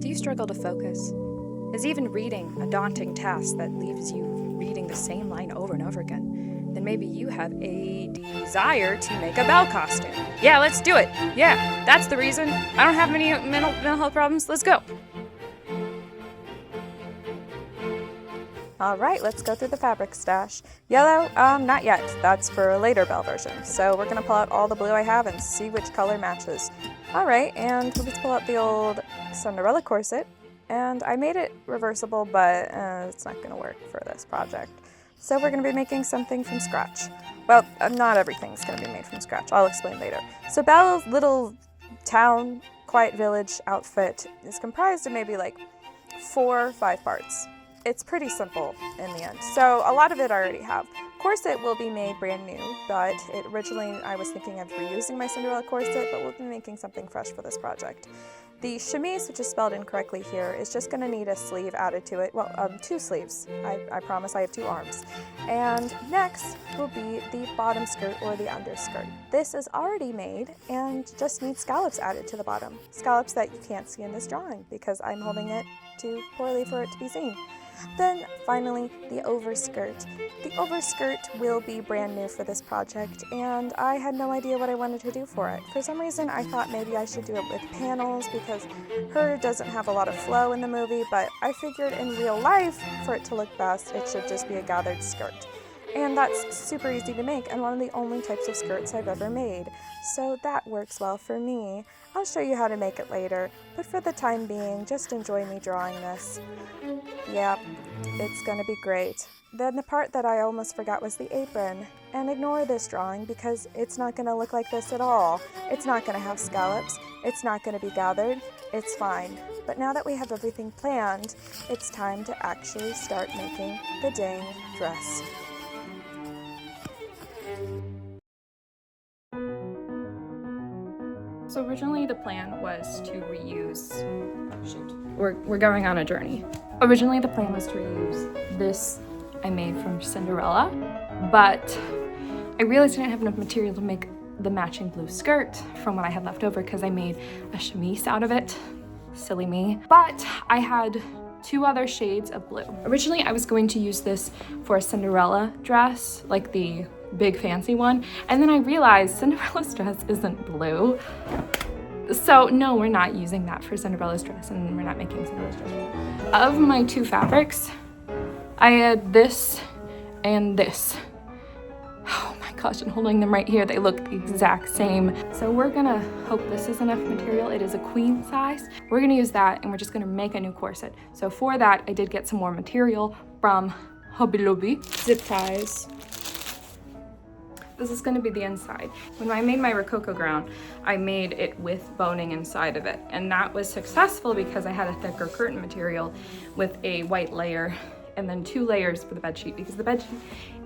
you struggle to focus? Is even reading a daunting task that leaves you reading the same line over and over again? Then maybe you have a desire to make a belle costume. Yeah, let's do it. Yeah, that's the reason. I don't have many mental health problems. Let's go. All right, let's go through the fabric stash. Yellow, not yet. That's for a later belle version. So we're gonna pull out all the blue I have and see which color matches. All right, and let's pull out the old Cinderella corset. And I made it reversible, but it's not gonna work for this project. So we're gonna be making something from scratch. Well, not everything's gonna be made from scratch. I'll explain later. So Belle's little town, quiet village outfit is comprised of maybe like 4 or 5 parts. It's pretty simple in the end. So a lot of it I already have. Corset will be made brand new, but originally I was thinking of reusing my Cinderella corset, but we'll be making something fresh for this project. The chemise, which is spelled incorrectly here, is just going to need a sleeve added to it. Well, 2 sleeves. I promise I have 2 arms. And next will be the bottom skirt or the underskirt. This is already made and just needs scallops added to the bottom. Scallops that you can't see in this drawing because I'm holding it too poorly for it to be seen. Then finally, the overskirt. The overskirt will be brand new for this project, and I had no idea what I wanted to do for it. For some reason, I thought maybe I should do it with panels because her doesn't have a lot of flow in the movie, but I figured in real life, for it to look best, it should just be a gathered skirt. And that's super easy to make and one of the only types of skirts I've ever made. So that works well for me. I'll show you how to make it later, but for the time being, just enjoy me drawing this. Yep, it's gonna be great. Then the part that I almost forgot was the apron. And ignore this drawing because it's not gonna look like this at all. It's not gonna have scallops. It's not gonna be gathered. It's fine. But now that we have everything planned, it's time to actually start making the dang dress. So originally the plan was to reuse, we're going on a journey. Originally the plan was to reuse this I made from Cinderella, but I realized I didn't have enough material to make the matching blue skirt from what I had left over because I made a chemise out of it. Silly me. But I had 2 other shades of blue. Originally I was going to use this for a Cinderella dress, like the big fancy one, and then I realized Cinderella's dress isn't blue. So no, we're not using that for Cinderella's dress, and we're not making Cinderella's dress. Of my 2 fabrics, I had this and this. Oh my gosh, I'm holding them right here. They look the exact same. So we're gonna hope this is enough material. It is a queen size. We're gonna use that and we're just gonna make a new corset. So for that, I did get some more material from Hobby Lobby. Zip ties. This is gonna be the inside. When I made my Rococo gown, I made it with boning inside of it. And that was successful because I had a thicker curtain material with a white layer and then 2 layers for the bed sheet because the bed sheet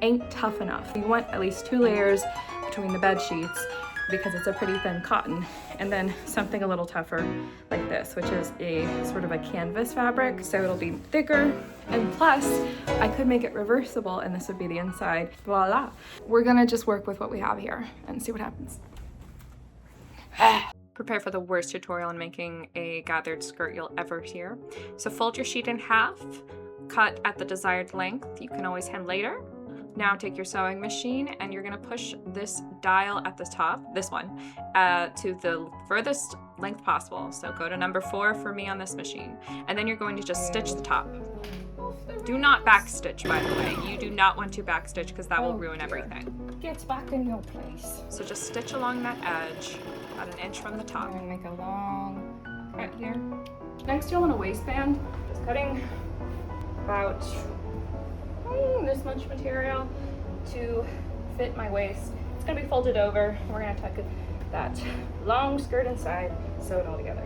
ain't tough enough. You want at least 2 layers between the bed sheets because it's a pretty thin cotton, and then something a little tougher like this, which is a sort of a canvas fabric, so it'll be thicker, and plus I could make it reversible and this would be the inside. Voila. We're gonna just work with what we have here and see what happens. Prepare for the worst tutorial in making a gathered skirt you'll ever hear. So fold your sheet in half, cut at the desired length. You can always hem later. Now take your sewing machine and you're gonna push this dial at the top, this one, to the furthest length possible. So go to number 4 for me on this machine. And then you're going to just stitch the top. Do not backstitch, by the way. You do not want to backstitch because that will ruin everything. Get back in your place. So just stitch along that edge, about 1 inch from the top. I'm gonna make a long cut here. Next you'll want a waistband. Just cutting about this much material to fit my waist. It's gonna be folded over. We're gonna tuck that long skirt inside, sew it all together.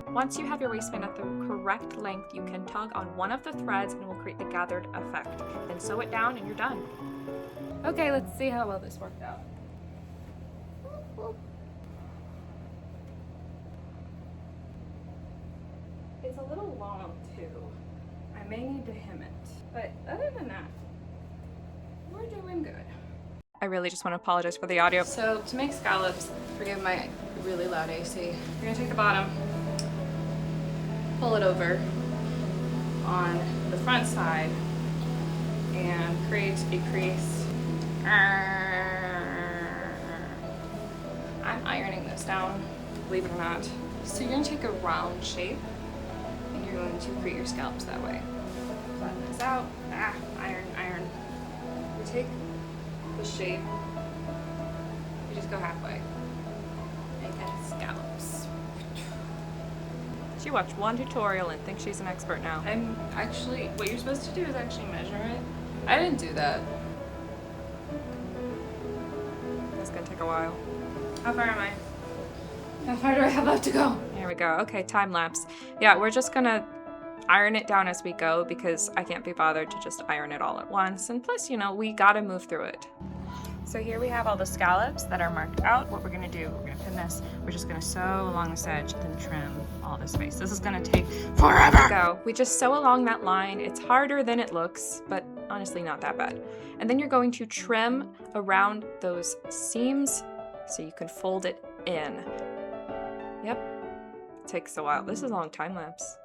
Once you have your waistband at the correct length, you can tug on one of the threads and it will create the gathered effect. Then sew it down and you're done. Okay, let's see how well this worked out. It's a little long too. I may need to hem it, but other than that, we're doing good. I really just want to apologize for the audio. So to make scallops, forgive my really loud AC. You're gonna take the bottom, pull it over on the front side, and create a crease. I'm ironing this down, believe it or not. So you're gonna take a round shape and you're going to create your scallops that way. Flatten this out. Iron. You take the shape, you just go halfway and get scallops. She watched one tutorial and thinks she's an expert now. I'm actually, what you're supposed to do is actually measure it. I didn't do that. That's gonna take a while. How far am I? How far do I have left to go? There we go. Okay, time lapse. Yeah, we're just gonna iron it down as we go because I can't be bothered to just iron it all at once. And plus, you know, we gotta move through it. So here we have all the scallops that are marked out. What we're gonna do, we're gonna pin this. We're just gonna sew along this edge, then trim all this space. This is gonna take forever. Go. We just sew along that line. It's harder than it looks, but honestly not that bad. And then you're going to trim around those seams so you can fold it in. Yep, it takes a while. This is a long time lapse.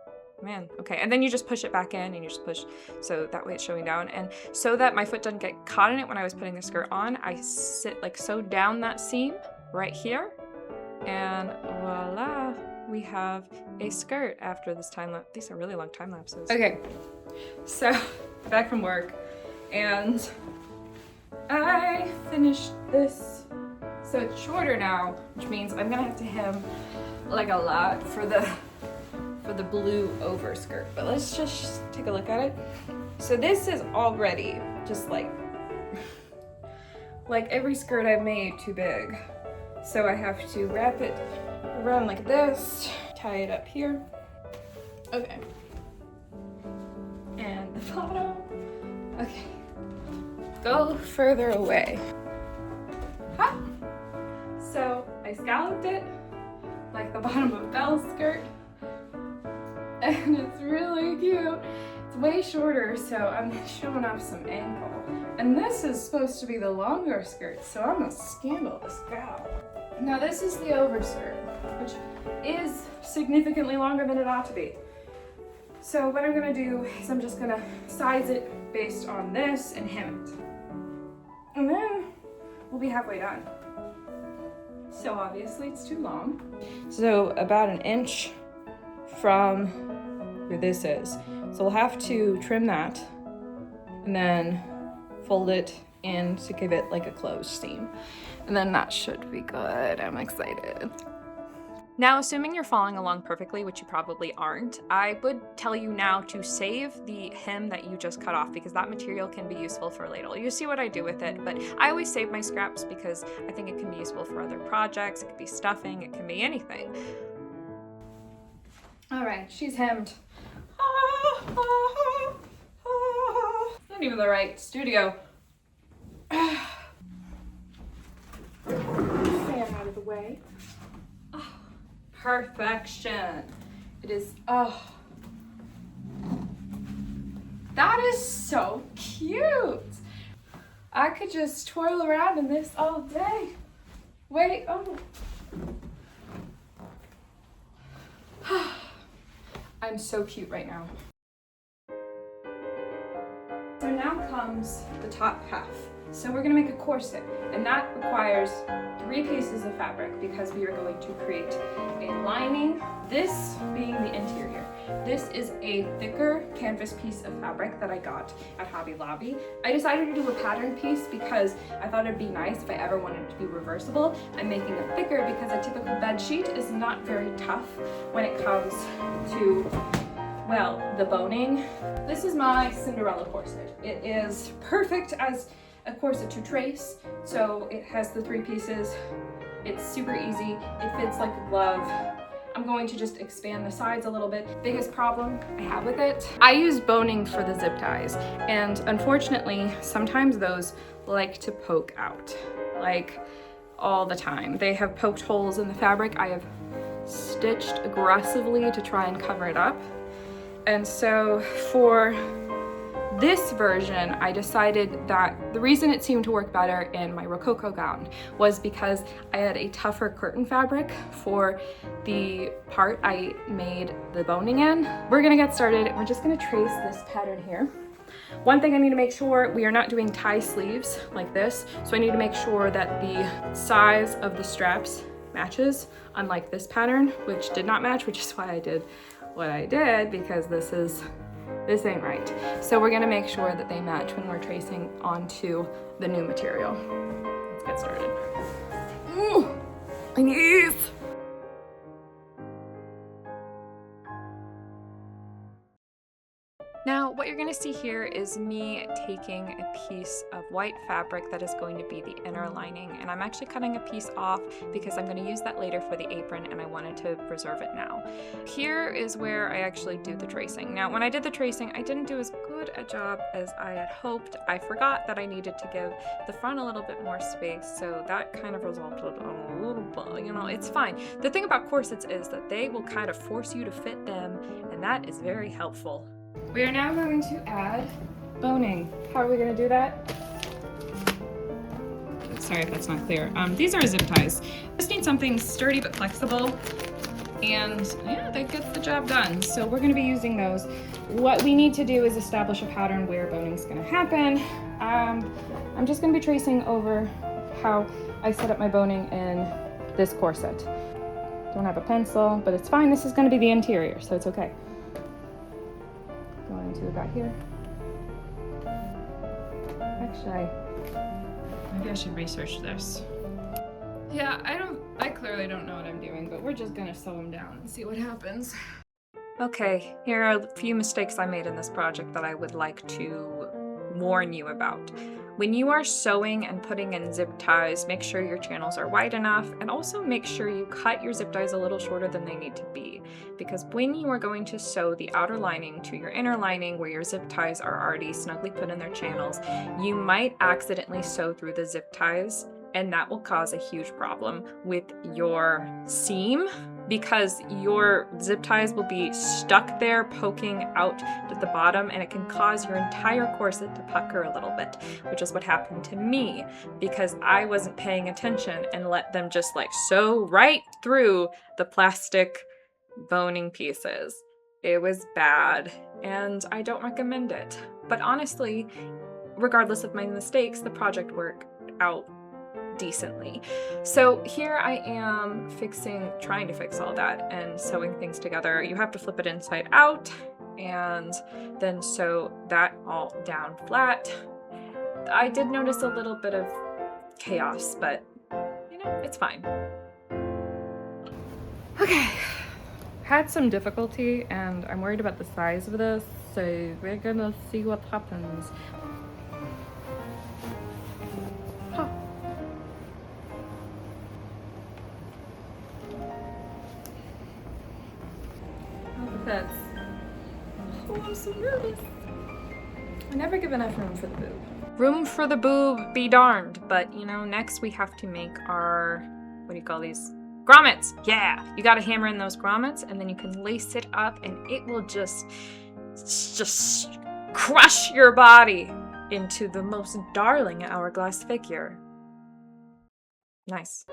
Man, okay, and then you just push it back in and you just push, so that way it's showing down. And so that my foot doesn't get caught in it when I was putting the skirt on, I sew down that seam right here, and voila, we have a skirt after this time lapse. These are really long time lapses. Okay, so back from work, and I finished this. So it's shorter now, which means I'm gonna have to hem like a lot for the blue over skirt. But let's just take a look at it. So this is already just like every skirt I've made too big. So I have to wrap it around like this, tie it up here. Okay. And the bottom. Okay. Go further away. Ha! So I scalloped it like the bottom of Belle's skirt, and it's really cute. It's way shorter, so I'm showing off some ankle. And this is supposed to be the longer skirt, so I'm a scandalous gal. Now this is the overskirt, which is significantly longer than it ought to be. So what I'm gonna do is I'm just gonna size it based on this and hem it. And then we'll be halfway done. So obviously it's too long. So about an inch from where this is. So we'll have to trim that and then fold it in to give it like a closed seam. And then that should be good. I'm excited. Now, assuming you're following along perfectly, which you probably aren't, I would tell you now to save the hem that you just cut off because that material can be useful for later. You see what I do with it, but I always save my scraps because I think it can be useful for other projects. It could be stuffing, it can be anything. All right, she's hemmed. It's not even the right studio. Fan out of the way. Perfection. It is, that is so cute. I could just twirl around in this all day. Wait, I'm so cute right now. So now comes the top half. So we're gonna make a corset, and that requires 3 pieces of fabric because we are going to create a lining, this being the interior. This is a thicker canvas piece of fabric that I got at Hobby Lobby. I decided to do a pattern piece because I thought it'd be nice if I ever wanted it to be reversible. I'm making it thicker because a typical bed sheet is not very tough when it comes to, well, the boning. This is my Cinderella corset. It is perfect as a corset to trace, so it has the 3 pieces. It's super easy. It fits like a glove. I'm going to just expand the sides a little bit. Biggest problem I have with it, I use boning for the zip ties, and unfortunately, sometimes those like to poke out, like all the time. They have poked holes in the fabric. I have stitched aggressively to try and cover it up. And so for this version, I decided that the reason it seemed to work better in my Rococo gown was because I had a tougher curtain fabric for the part I made the boning in. We're gonna get started. We're just gonna trace this pattern here. One thing I need to make sure, we are not doing tie sleeves like this, so I need to make sure that the size of the straps matches, unlike this pattern, which did not match, which is why I did what I did, because this ain't right. So we're gonna make sure that they match when we're tracing onto the new material. Let's get started. Ooh, my knees! Now, what you're gonna see here is me taking a piece of white fabric that is going to be the inner lining, and I'm actually cutting a piece off because I'm gonna use that later for the apron and I wanted to preserve it now. Here is where I actually do the tracing. Now, when I did the tracing, I didn't do as good a job as I had hoped. I forgot that I needed to give the front a little bit more space, so that kind of resulted in a little bit, you know, it's fine. The thing about corsets is that they will kind of force you to fit them, and that is very helpful. We are now going to add boning. How are we going to do that? Sorry if that's not clear. These are zip ties. Just need something sturdy but flexible, and yeah, that gets the job done. So we're going to be using those. What we need to do is establish a pattern where boning is going to happen. I'm just going to be tracing over how I set up my boning in this corset. Don't have a pencil, but it's fine. This is going to be the interior, so it's okay. Going to about here. Actually, maybe I should research this. Yeah, I clearly don't know what I'm doing, but we're just gonna sew them down and see what happens. Okay, here are a few mistakes I made in this project that I would like to warn you about. When you are sewing and putting in zip ties, make sure your channels are wide enough, and also make sure you cut your zip ties a little shorter than they need to be, because when you are going to sew the outer lining to your inner lining where your zip ties are already snugly put in their channels, you might accidentally sew through the zip ties, and that will cause a huge problem with your seam, because your zip ties will be stuck there poking out at the bottom, and it can cause your entire corset to pucker a little bit, which is what happened to me because I wasn't paying attention and let them just like sew right through the plastic boning pieces. It was bad and I don't recommend it. But honestly, regardless of my mistakes, the project worked out decently. So here I am trying to fix all that and sewing things together. You have to flip it inside out and then sew that all down flat. I did notice a little bit of chaos, but you know, it's fine. Okay, had some difficulty and I'm worried about the size of this, so we're gonna see what happens. That's... Oh, I'm so nervous. I never give enough room for the boob. Room for the boob be darned, but you know, next we have to make our, what do you call these? Grommets! Yeah! You gotta hammer in those grommets and then you can lace it up and it will just crush your body into the most darling hourglass figure. Nice.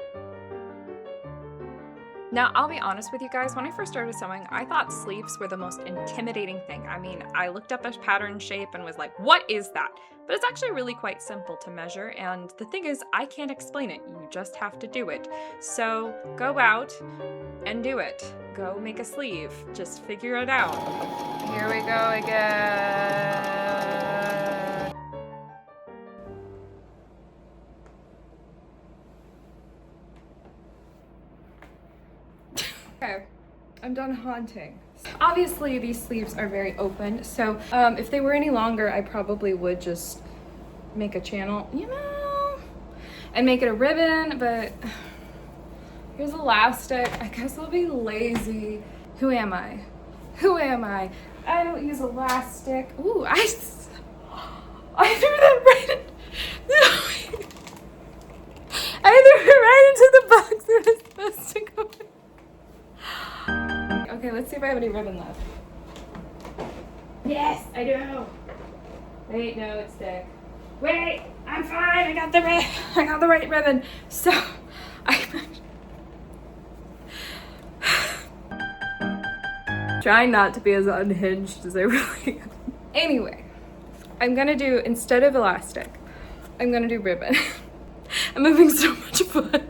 Now, I'll be honest with you guys, when I first started sewing, I thought sleeves were the most intimidating thing. I mean, I looked up a pattern shape and was like, what is that? But it's actually really quite simple to measure, and the thing is, I can't explain it. You just have to do it. So go out and do it. Go make a sleeve. Just figure it out. Here we go again. Okay, I'm done haunting. Obviously, these sleeves are very open, so if they were any longer, I probably would just make a channel, you know, and make it a ribbon, but here's elastic. I guess I'll be lazy. Who am I? Who am I? I don't use elastic. Ooh, I threw that right in. I threw it right into the box that was supposed to go in. Okay, let's see if I have any ribbon left. Yes, I do. Wait, no, it's thick. Wait, I'm fine. I got the right ribbon. So, trying not to be as unhinged as I really am. Anyway, I'm gonna do, instead of elastic, I'm gonna do ribbon. I'm having so much fun.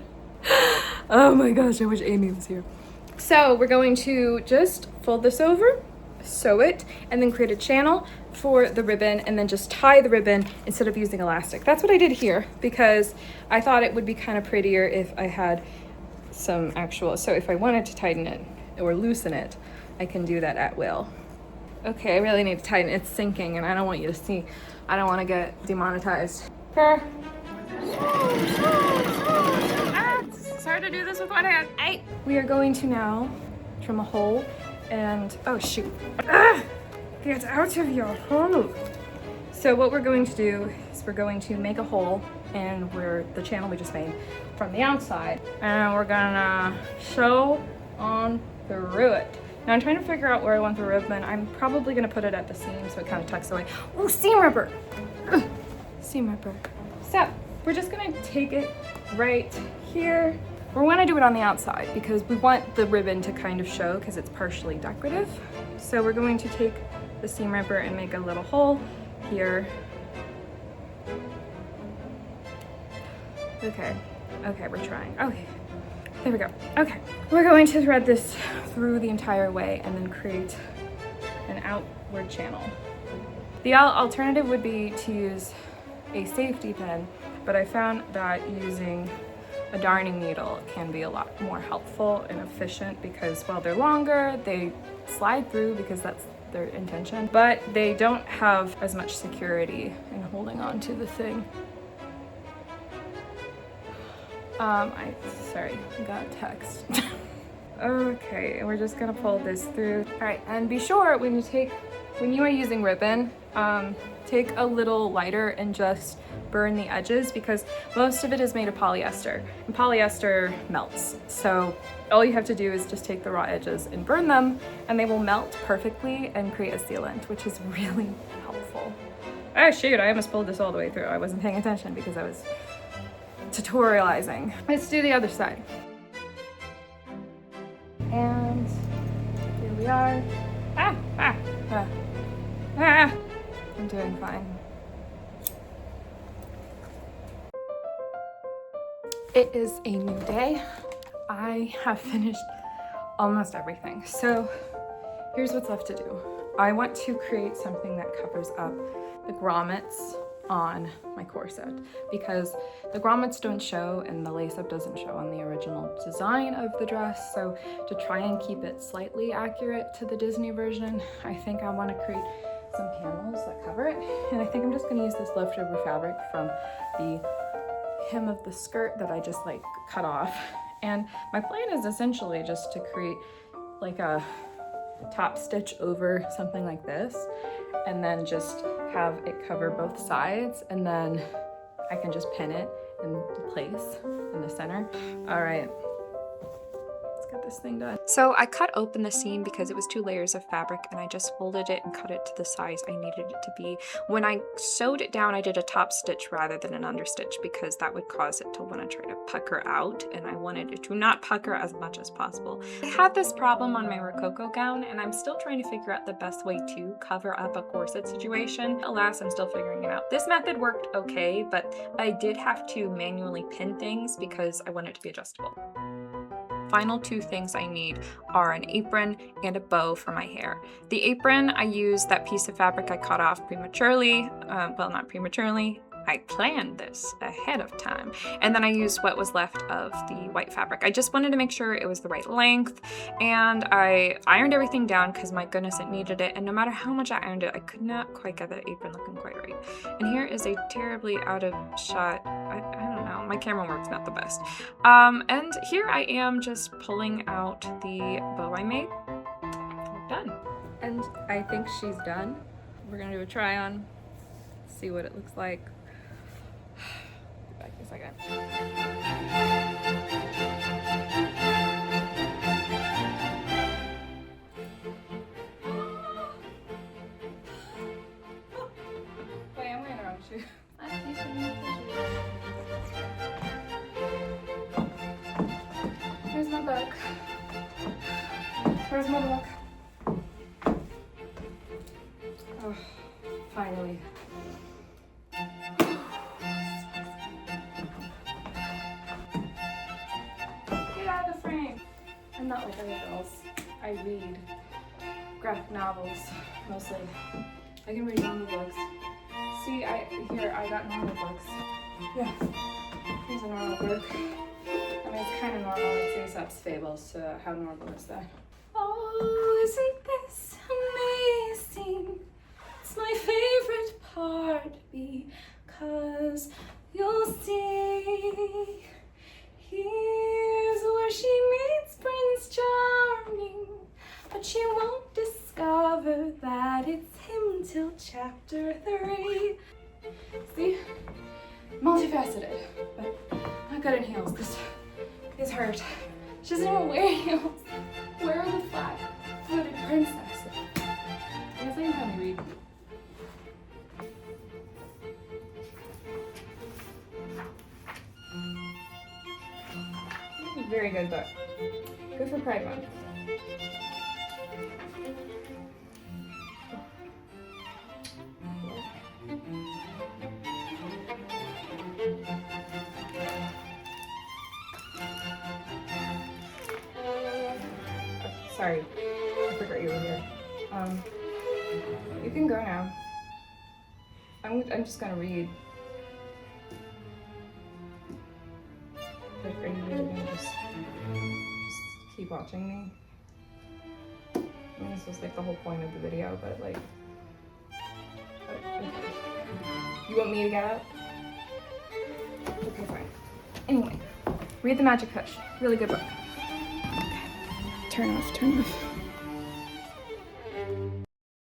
Oh my gosh, I wish Amy was here. So we're going to just fold this over, sew it, and then create a channel for the ribbon, and then just tie the ribbon instead of using elastic. That's what I did here because I thought it would be kind of prettier if I had some actual, so if I wanted to tighten it or loosen it, I can do that at will. Okay, I really need to tighten it. It's sinking and I don't want you to see. I don't want to get demonetized. It's hard to do this with one hand. We are going to now trim a hole and, oh shoot. Get out of your hole. So what we're going to do is we're going to make a hole in where the channel we just made from the outside. And we're gonna sew on through it. Now I'm trying to figure out where I want the ribbon. I'm probably gonna put it at the seam so it kind of tucks away. Oh, seam ripper. Seam ripper. So we're just gonna take it right here. We want to do it on the outside because we want the ribbon to kind of show because it's partially decorative. So we're going to take the seam ripper and make a little hole here. Okay, we're trying. Okay, there we go. Okay, we're going to thread this through the entire way and then create an outward channel. The alternative would be to use a safety pin, but I found that using a darning needle can be a lot more helpful and efficient because while they're longer, they slide through because that's their intention, but they don't have as much security in holding on to the thing. Sorry, I got a text. Okay, we're just gonna pull this through. All right, and be sure when you are using ribbon, take a little lighter and just burn the edges because most of it is made of polyester and polyester melts. So all you have to do is just take the raw edges and burn them and they will melt perfectly and create a sealant, which is really helpful. Oh shoot, I almost pulled this all the way through. I wasn't paying attention because I was tutorializing. Let's do the other side. And here we are. I'm doing fine. It is a new day. I have finished almost everything. So here's what's left to do. I want to create something that covers up the grommets on my corset because the grommets don't show and the lace-up doesn't show on the original design of the dress. So to try and keep it slightly accurate to the Disney version, I think I want to create some panels that cover it. And I think I'm just going to use this leftover fabric from the hem of the skirt that I just like cut off. And my plan is essentially just to create like a top stitch over something like this and then just have it cover both sides and then I can just pin it in place in the center. All right. Get this thing done. So I cut open the seam because it was 2 layers of fabric and I just folded it and cut it to the size I needed it to be. When I sewed it down, I did a top stitch rather than an understitch because that would cause it to want to try to pucker out and I wanted it to not pucker as much as possible. I had this problem on my Rococo gown and I'm still trying to figure out the best way to cover up a corset situation. Alas, I'm still figuring it out. This method worked okay, but I did have to manually pin things because I want it to be adjustable. Final 2 things I need are an apron and a bow for my hair. The apron, I used that piece of fabric I cut off prematurely. Well, not prematurely. I planned this ahead of time. And then I used what was left of the white fabric. I just wanted to make sure it was the right length. And I ironed everything down because my goodness, it needed it. And no matter how much I ironed it, I could not quite get that apron looking quite right. And here is a terribly out of shot, I don't know, my camera work's not the best. And here I am just pulling out the bow I made. Done. And I think she's done. We're gonna do a try on, see what it looks like. Back in a second. Where's my book? Oh, finally. Get out of the frame. I'm not like other girls. I read graphic novels, mostly. I can read normal books. See, I got normal books. Yeah, here's a normal book. I mean, it's kind of normal. It's Aesop's Fables, so how normal is that? Oh, isn't this amazing? It's my favorite part because you'll see. Here's where she meets Prince Charming, but she won't discover that it's him till chapter 3. See? Multifaceted, but not good in heels because these hurt. She doesn't even wear heels. Where are the flat-footed princesses? I guess I can kind of read. This is a very good book. Good for Pride Month. Sorry, I forgot you were here. You can go now. I'm just gonna read. Like, are you really gonna just keep watching me? I mean, this was like the whole point of the video, but like, okay. You want me to get up? Okay, fine. Anyway, read The Magic Fish. Really good book. Turn off.